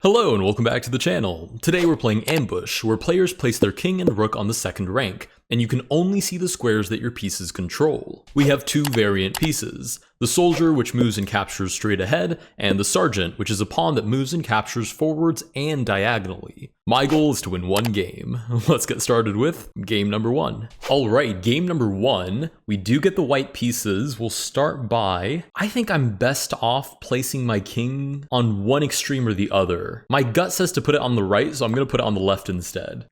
Hello and welcome back to the channel. Today we're playing Ambush, where players place their king and rook on the second rank, and you can only see the squares that your pieces control. We have two variant pieces, the soldier, which moves and captures straight ahead, and the sergeant, which is a pawn that moves and captures forwards and diagonally. My goal is to win one game. Let's get started with game number one. Alright, game number one, we do get the white pieces. We'll start by, I think I'm best off placing my king on one extreme or the other. My gut says to put it on the right, so I'm going to put it on the left instead.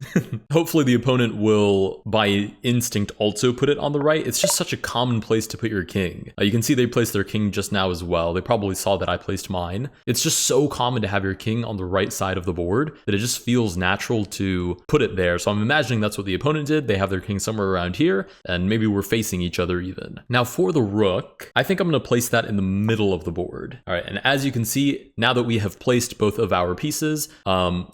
Hopefully the opponent will, by instinct, also put it on the right. It's just such a common place to put your king. You can see they placed their king just now as well. They probably saw that I placed mine. It's just so common to have your king on the right side of the board that it just feels natural to put it there. So I'm imagining that's what the opponent did. They have their king somewhere around here, and maybe we're facing each other even. Now for the rook, I think I'm going to place that in the middle of the board. All right, and as you can see, now that we have placed both of our pieces,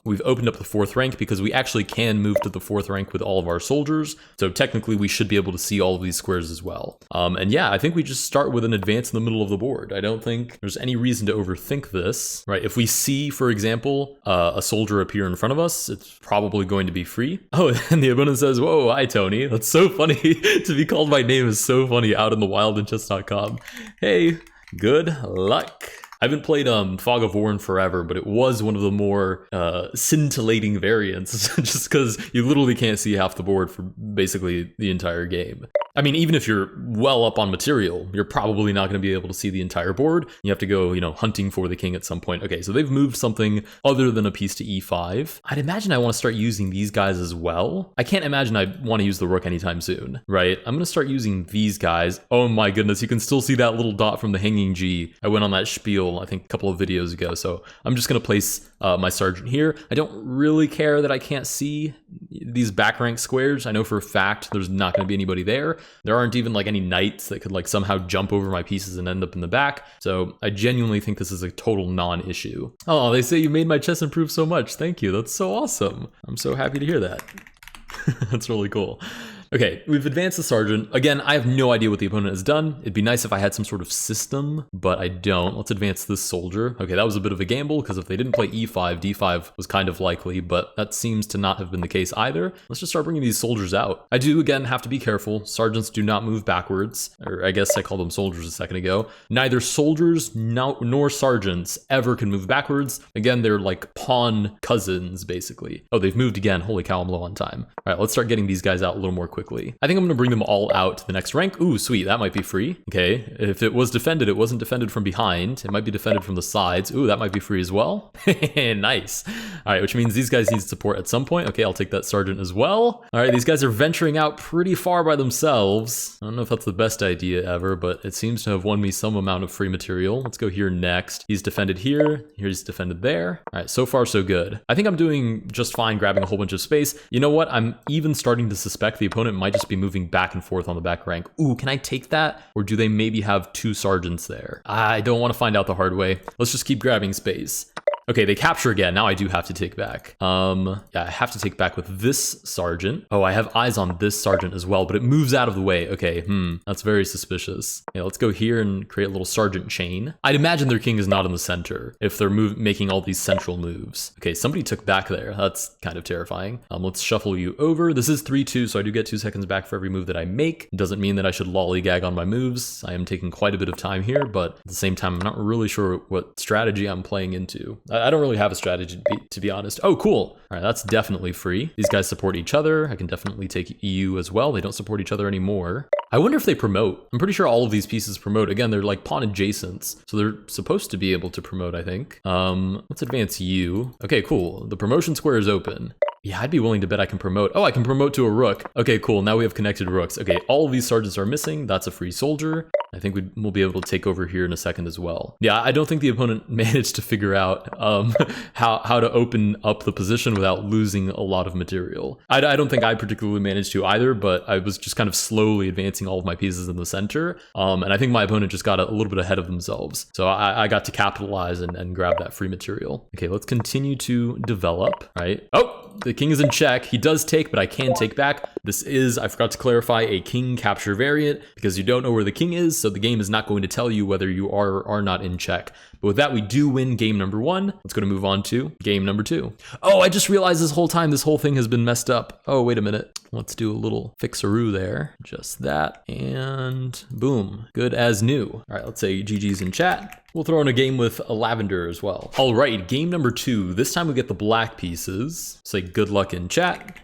we've opened up the fourth rank because we actually can move to the fourth rank with all of our soldiers. So technically we should be able to see all of these squares as well. And yeah, I think we just start with an advance in the middle of the board. I don't think there's any reason to overthink this, right? If we see, for example, a soldier appear in front of us, it's probably going to be free. Oh, and the opponent says, whoa, hi, Tony. That's so funny. To be called my name is so funny out in the wild in chess.com. Hey, good luck. I haven't played Fog of War in forever, but it was one of the more scintillating variants, just because you literally can't see half the board for basically the entire game. I mean, even if you're well up on material, you're probably not going to be able to see the entire board. You have to go, hunting for the king at some point. Okay, so they've moved something other than a piece to e5. I'd imagine I want to start using these guys as well. I can't imagine I want to use the rook anytime soon, right? I'm going to start using these guys. Oh my goodness, you can still see that little dot from the hanging G. I went on that spiel, I think, a couple of videos ago. So I'm just going to place my sergeant here. I don't really care that I can't see these back rank squares. I know for a fact there's not going to be anybody there. There aren't even like any knights that could somehow jump over my pieces and end up in the back. So I genuinely think this is a total non-issue. Oh, they say you made my chess improve so much. Thank you. That's so awesome. I'm so happy to hear that. That's really cool. Okay, we've advanced the sergeant. Again, I have no idea what the opponent has done. It'd be nice if I had some sort of system, but I don't. Let's advance this soldier. Okay, that was a bit of a gamble, because if they didn't play e5, d5 was kind of likely, but that seems to not have been the case either. Let's just start bringing these soldiers out. I do, again, have to be careful. Sergeants do not move backwards, or I guess I called them soldiers a second ago. Neither soldiers nor sergeants ever can move backwards. Again, they're like pawn cousins, basically. Oh, they've moved again. Holy cow, I'm low on time. All right, let's start getting these guys out a little more quickly. I think I'm going to bring them all out to the next rank. Ooh, sweet. That might be free. Okay. If it was defended, it wasn't defended from behind. It might be defended from the sides. Ooh, that might be free as well. Nice. All right, which means these guys need support at some point. Okay, I'll take that sergeant as well. All right, these guys are venturing out pretty far by themselves. I don't know if that's the best idea ever, but it seems to have won me some amount of free material. Let's go here next. He's defended here. He's defended there. All right, so far so good. I think I'm doing just fine grabbing a whole bunch of space. You know what? I'm even starting to suspect the opponent might just be moving back and forth on the back rank. Ooh, can I take that? Or do they maybe have two sergeants there? I don't want to find out the hard way. Let's just keep grabbing space. Okay, they capture again. Now I do have to take back. Yeah, I have to take back with this sergeant. Oh, I have eyes on this sergeant as well, but it moves out of the way. Okay, that's very suspicious. Yeah, let's go here and create a little sergeant chain. I'd imagine their king is not in the center if they're making all these central moves. Okay, somebody took back there. That's kind of terrifying. Let's shuffle you over. This is 3-2, so I do get 2 seconds back for every move that I make. It doesn't mean that I should lollygag on my moves. I am taking quite a bit of time here, but at the same time, I'm not really sure what strategy I'm playing into. I don't really have a strategy, to be honest. Oh, cool. All right, that's definitely free. These guys support each other. I can definitely take EU as well. They don't support each other anymore. I wonder if they promote. I'm pretty sure all of these pieces promote. Again, they're like pawn adjacents, so they're supposed to be able to promote, I think. Let's advance you. Okay, cool. The promotion square is open. Yeah, I'd be willing to bet I can promote. Oh, I can promote to a rook. Okay, cool. Now we have connected rooks. Okay, all of these sergeants are missing. That's a free soldier. I think we'll be able to take over here in a second as well. Yeah, I don't think the opponent managed to figure out how to open up the position without losing a lot of material. I don't think I particularly managed to either, but I was just kind of slowly advancing all of my pieces in the center. And I think my opponent just got a little bit ahead of themselves. So I got to capitalize and grab that free material. Okay, let's continue to develop, right? Oh, the king is in check. He does take, but I can take back. This is, I forgot to clarify, a king capture variant because you don't know where the king is, so the game is not going to tell you whether you are or are not in check. But with that, we do win game number 1. Let's go to move on to game number 2. Oh, I just realized this whole time this whole thing has been messed up. Oh, wait a minute. Let's do a little fixaroo there. Just that, and boom, good as new. All right, let's say GG's in chat. We'll throw in a game with a lavender as well. All right, game number 2. This time we get the black pieces. Say good luck in chat.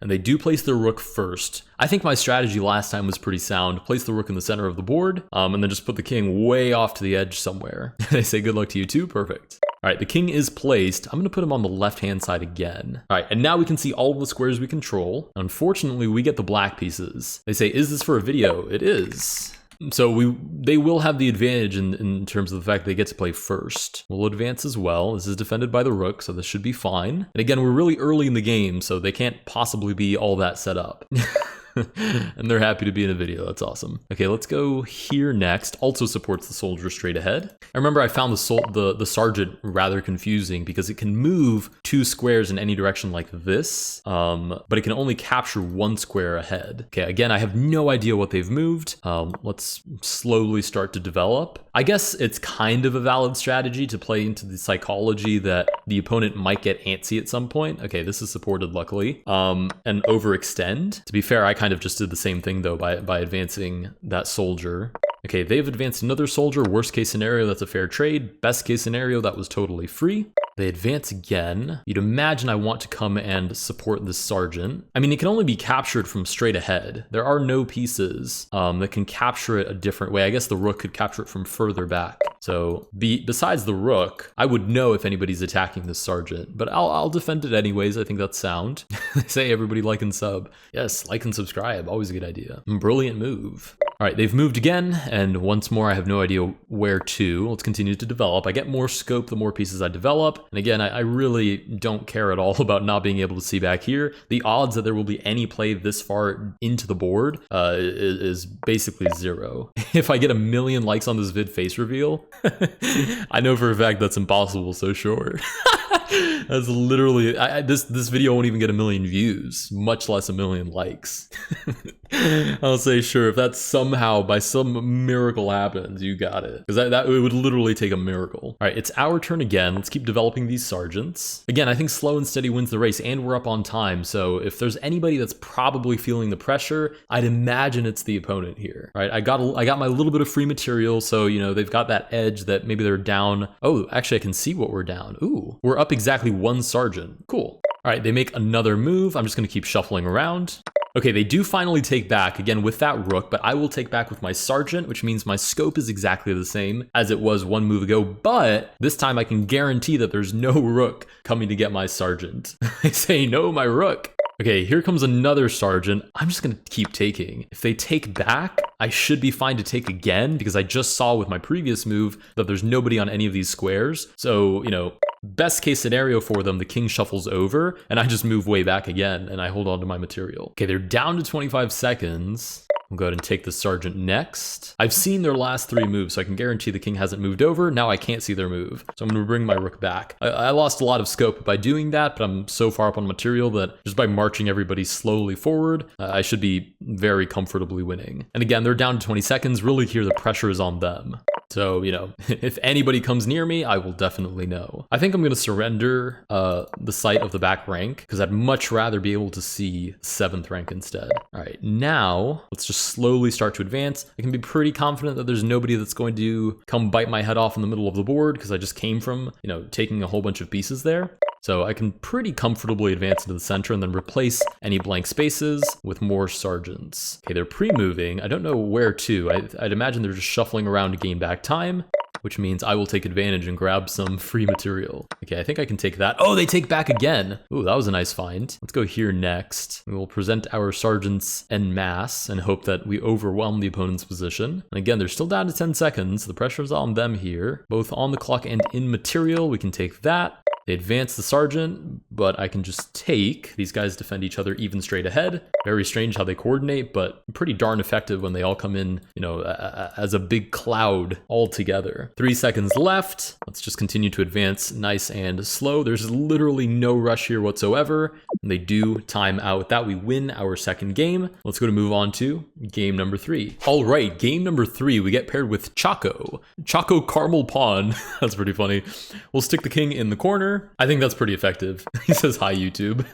And they do place their rook first. I think my strategy last time was pretty sound. Place the rook in the center of the board, and then just put the king way off to the edge somewhere. They say good luck to you too, perfect. All right, the king is placed. I'm gonna put him on the left-hand side again. All right, and now we can see all of the squares we control. Unfortunately, we get the black pieces. They say, is this for a video? It is. So they will have the advantage in terms of the fact they get to play first. We'll advance as well. This is defended by the rook, so this should be fine. And again, we're really early in the game, so they can't possibly be all that set up. And they're happy to be in a video. That's awesome. Okay, let's go here next. Also supports the soldier straight ahead. I remember I found the sergeant rather confusing because it can move 2 squares in any direction like this, but it can only capture 1 square ahead. Okay, again, I have no idea what they've moved. Let's slowly start to develop. I guess it's kind of a valid strategy to play into the psychology that the opponent might get antsy at some point. Okay, this is supported luckily, and overextend. To be fair, I kind of just did the same thing though by advancing that soldier. Okay, they've advanced another soldier. Worst case scenario, that's a fair trade. Best case scenario, that was totally free. They advance again. You'd imagine I want to come and support this sergeant. I mean, it can only be captured from straight ahead. There are no pieces that can capture it a different way. I guess the rook could capture it from further back. So besides the rook, I would know if anybody's attacking this sergeant, but I'll defend it anyways. I think that's sound. They say everybody like and sub. Yes, like and subscribe. Always a good idea. Brilliant move. All right, they've moved again, and once more, I have no idea where to. Let's continue to develop. I get more scope the more pieces I develop. And again, I really don't care at all about not being able to see back here. The odds that there will be any play this far into the board is basically 0. If I get 1 million likes on this vid face reveal, I know for a fact that's impossible, so sure. That's literally, this video won't even get 1 million views, much less 1 million likes. I'll say sure, if that somehow by some miracle happens, you got it. Because that it would literally take a miracle. All right, it's our turn again. Let's keep developing these sergeants. Again, I think slow and steady wins the race, and we're up on time. So if there's anybody that's probably feeling the pressure, I'd imagine it's the opponent here. Right? I got my little bit of free material, so you know they've got that edge that maybe they're down. Oh, actually, I can see what we're down. Ooh, we're up exactly 1 sergeant. Cool. All right, they make another move. I'm just going to keep shuffling around. Okay, they do finally take back, again with that rook, but I will take back with my sergeant, which means my scope is exactly the same as it was 1 move ago, but this time I can guarantee that there's no rook coming to get my sergeant. They say, no, my rook. Okay, here comes another sergeant. I'm just gonna keep taking. If they take back, I should be fine to take again because I just saw with my previous move that there's nobody on any of these squares. So, you know, best case scenario for them, the king shuffles over and I just move way back again and I hold on to my material. Okay, they're down to 25 seconds. We'll go ahead and take the sergeant next. I've seen their last 3 moves, so I can guarantee the king hasn't moved over. Now I can't see their move, so I'm gonna bring my rook back. I lost a lot of scope by doing that, but I'm so far up on material that just by marching everybody slowly forward, I should be very comfortably winning. And again, they're down to 20 seconds. Really here, the pressure is on them. So, you know, if anybody comes near me, I will definitely know. I think I'm going to surrender the sight of the back rank because I'd much rather be able to see 7th rank instead. All right, now let's just slowly start to advance. I can be pretty confident that there's nobody that's going to come bite my head off in the middle of the board because I just came from, you know, taking a whole bunch of pieces there. So I can pretty comfortably advance into the center and then replace any blank spaces with more sergeants. Okay, they're pre-moving. I don't know where to. I'd imagine they're just shuffling around to gain back time, which means I will take advantage and grab some free material. Okay, I think I can take that. Oh, they take back again. Ooh, that was a nice find. Let's go here next. We will present our sergeants en masse and hope that we overwhelm the opponent's position. And again, they're still down to 10 seconds. The pressure's on them here, both on the clock and in material. We can take that. They advance the sergeant, but I can just take. These guys defend each other even straight ahead. Very strange how they coordinate, but pretty darn effective when they all come in, you know, as a big cloud all together. 3 seconds left. Let's just continue to advance nice and slow. There's literally no rush here whatsoever. And they do time out. With that, we win our second game. Let's go to move on to game number 3. All right, game number 3, we get paired with Chaco. Chaco Caramel Pawn. That's pretty funny. We'll stick the king in the corner. I think that's pretty effective. He says, hi, YouTube.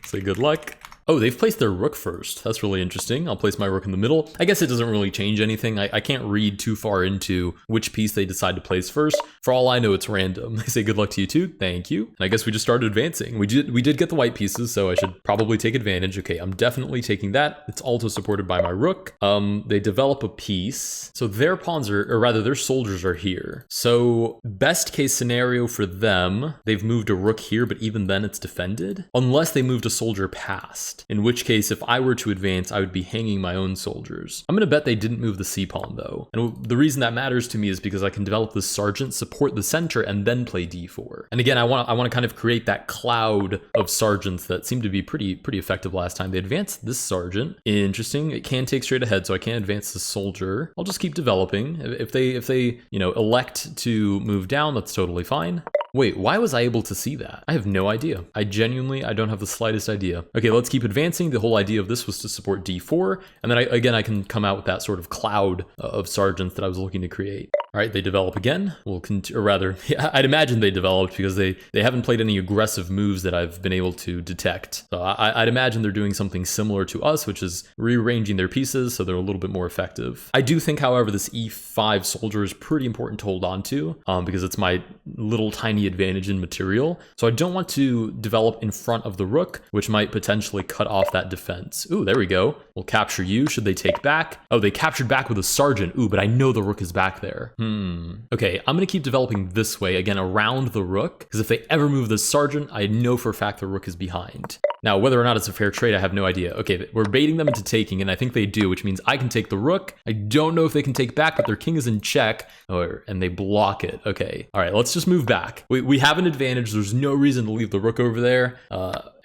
Say good luck. Oh, they've placed their rook first. That's really interesting. I'll place my rook in the middle. I guess it doesn't really change anything. I can't read too far into which piece they decide to place first. For all I know, it's random. They say good luck to you too. Thank you. And I guess we just started advancing. We did get the white pieces, so I should probably take advantage. Okay, I'm definitely taking that. It's also supported by my rook. They develop a piece. So their pawns are, or rather their soldiers are here. So best case scenario for them, they've moved a rook here, but even then it's defended. Unless they moved a soldier past. In which case, if I were to advance, I would be hanging my own soldiers. I'm going to bet they didn't move the c-pawn though. And the reason that matters to me is because I can develop the sergeant, support the center, and then play d4. And again, I want to kind of create that cloud of sergeants that seemed to be pretty effective last time. They advanced this sergeant. Interesting. It can take straight ahead, so I can't advance the soldier. I'll just keep developing. If they you know, elect to move down, that's totally fine. Wait, why was I able to see that? I have no idea. I don't have the slightest idea. Okay, let's keep advancing. The whole idea of this was to support d4, and then I can come out with that sort of cloud of sergeants that I was looking to create. All right, they develop again. Or rather, yeah, I'd imagine they developed because they haven't played any aggressive moves that I've been able to detect. So I'd imagine they're doing something similar to us, which is rearranging their pieces so they're a little bit more effective. I do think, however, this e5 soldier is pretty important to hold on to because it's my little tiny advantage in material. So I don't want to develop in front of the rook, which might potentially cut off that defense. Ooh, there we go. We'll capture you. Should they take back? Oh, they captured back with a sergeant. Ooh, but I know the rook is back there. Okay, I'm going to keep developing this way, again, around the rook, because if they ever move the sergeant, I know for a fact the rook is behind. Now, whether or not it's a fair trade, I have no idea. Okay, we're baiting them into taking, and I think they do, which means I can take the rook. I don't know if they can take back, but their king is in check, and they block it. Okay, all right, let's just move back. We have an advantage. There's no reason to leave the rook over there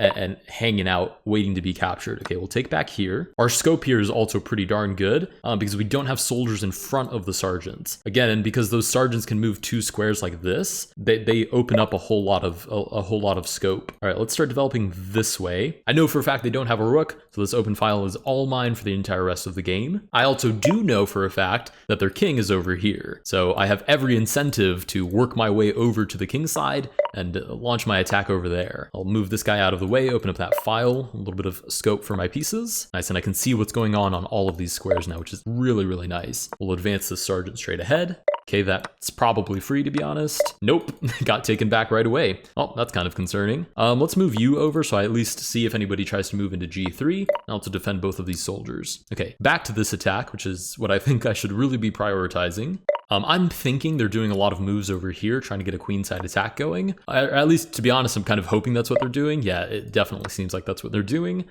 and hanging out, waiting to be captured. Okay, we'll take back here. Our scope here is also pretty darn good because we don't have soldiers in front of the sergeants. Again, and because those sergeants can move 2 squares like this, they open up a whole lot of scope. All right, let's start developing this way. I know for a fact they don't have a rook, so this open file is all mine for the entire rest of the game. I also do know for a fact that their king is over here, so I have every incentive to work my way over to the king side and launch my attack over there. I'll move this guy out of the way, open up that file, a little bit of scope for my pieces. Nice, and I can see what's going on all of these squares now, which is really, really nice. We'll advance the sergeant straight ahead. Okay, that's probably free, to be honest. Nope, got taken back right away. Oh, that's kind of concerning. Let's move you over so I at least see if anybody tries to move into g3, and also defend both of these soldiers. Okay, back to this attack, which is what I think I should really be prioritizing. I'm thinking they're doing a lot of moves over here, trying to get a queenside attack going. At least, to be honest, I'm kind of hoping that's what they're doing. Yeah, it definitely seems like that's what they're doing,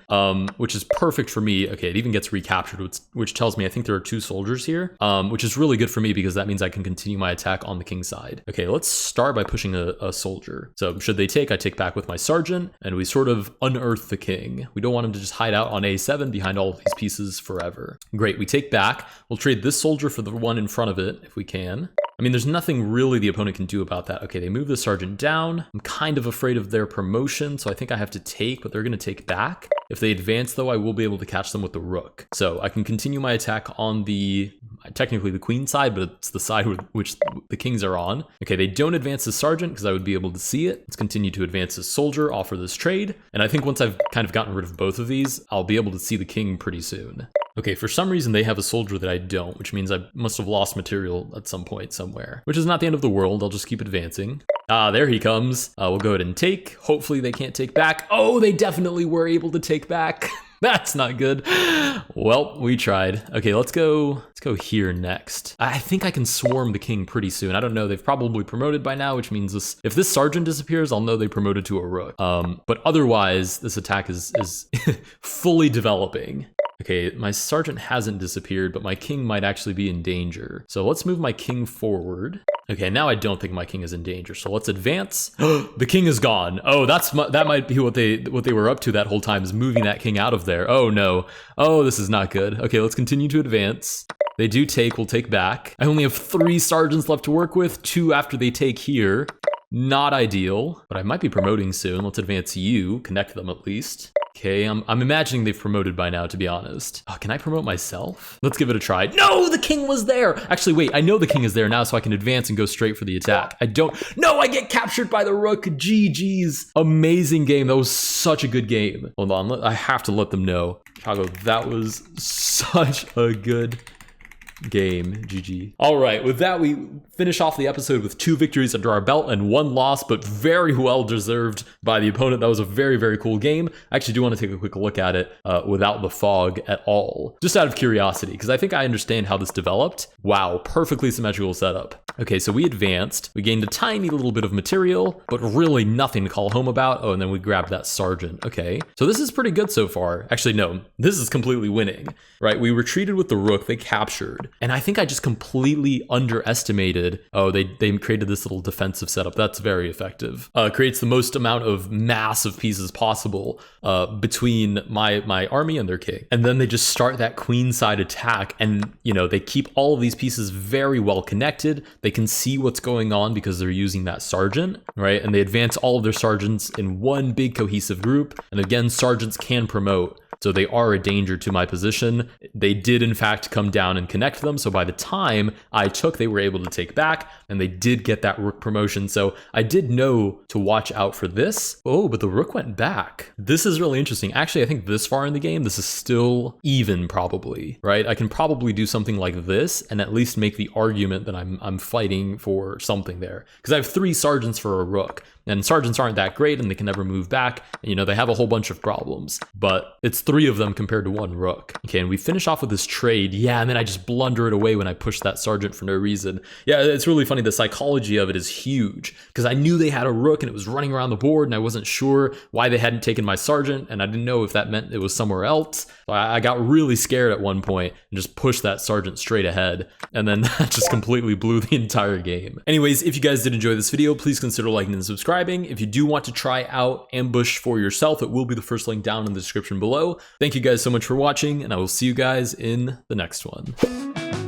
which is perfect for me. Okay, it even gets recaptured, which tells me I think there are 2 soldiers here, which is really good for me because that means I can continue my attack on the king side. Okay, let's start by pushing a soldier. So should they take, I take back with my sergeant, and we sort of unearth the king. We don't want him to just hide out on a7 behind all of these pieces forever. Great, we take back. We'll trade this soldier for the one in front of it if we can. I mean, there's nothing really the opponent can do about that. Okay, they move the sergeant down. I'm kind of afraid of their promotion, so I think I have to take, but they're going to take back. If they advance, though, I will be able to catch them with the rook. So I can continue my attack on technically the queen side, but it's the side with which the kings are on. Okay, they don't advance the sergeant because I would be able to see it. Let's continue to advance the soldier, offer this trade. And I think once I've kind of gotten rid of both of these, I'll be able to see the king pretty soon. Okay, for some reason they have a soldier that I don't, which means I must have lost material at some point somewhere, which is not the end of the world. I'll just keep advancing. Ah, there he comes. We'll go ahead and take. Hopefully they can't take back. Oh, they definitely were able to take back. That's not good. Well, we tried. Okay, let's go here next. I think I can swarm the king pretty soon. I don't know. They've probably promoted by now, which means if this sergeant disappears, I'll know they promoted to a rook. But otherwise, this attack is fully developing. Okay, my sergeant hasn't disappeared, but my king might actually be in danger. So let's move my king forward. Okay, now I don't think my king is in danger, so let's advance. The king is gone. Oh, that might be what they were up to that whole time, is moving that king out of there. Oh no. Oh, this is not good. Okay, let's continue to advance. They do take, we'll take back. I only have 3 sergeants left to work with, 2 after they take here. Not ideal, but I might be promoting soon. Let's advance you, connect them at least. Okay, I'm imagining they've promoted by now, to be honest. Oh, can I promote myself? Let's give it a try. No, the king was there. Actually, wait, I know the king is there now, so I can advance and go straight for the attack. No, I get captured by the rook. GG's. Amazing game. That was such a good game. Hold on, I have to let them know. Chicago, that was such a good game. GG. All right, with that, we finish off the episode with 2 victories under our belt and 1 loss, but very well deserved by the opponent. That was a very, very cool game. I actually do want to take a quick look at it without the fog at all, just out of curiosity, because I think I understand how this developed. Wow, perfectly symmetrical setup. Okay, so we advanced. We gained a tiny little bit of material, but really nothing to call home about. Oh, and then we grabbed that sergeant. Okay, so this is pretty good so far. Actually, no, this is completely winning, right? We retreated with the rook, they captured. And I think I just completely underestimated. Oh, they created this little defensive setup. That's very effective. Creates the most amount of massive pieces possible between my army and their king. And then they just start that queenside attack. And, you know, they keep all of these pieces very well connected. They can see what's going on because they're using that sergeant, right? And they advance all of their sergeants in one big cohesive group. And again, sergeants can promote. So they are a danger to my position. They did, in fact, come down and connect them. So by the time I took, they were able to take back, and they did get that rook promotion. So I did know to watch out for this. Oh, but the rook went back. This is really interesting. Actually, I think this far in the game, this is still even probably, right? I can probably do something like this and at least make the argument that I'm fighting for something there. Because I have 3 sergeants for a rook. And sergeants aren't that great, and they can never move back. And, you know, they have a whole bunch of problems, but it's 3 of them compared to 1 rook. Okay, and we finish off with this trade. Yeah, and then I just blunder it away when I push that sergeant for no reason. Yeah, it's really funny. The psychology of it is huge, because I knew they had a rook and it was running around the board, and I wasn't sure why they hadn't taken my sergeant, and I didn't know if that meant it was somewhere else. So I got really scared at one point and just pushed that sergeant straight ahead, and then that just completely blew the entire game. Anyways, if you guys did enjoy this video, please consider liking and subscribing. If you do want to try out Ambush for yourself, it will be the first link down in the description below. Thank you guys so much for watching, and I will see you guys in the next one.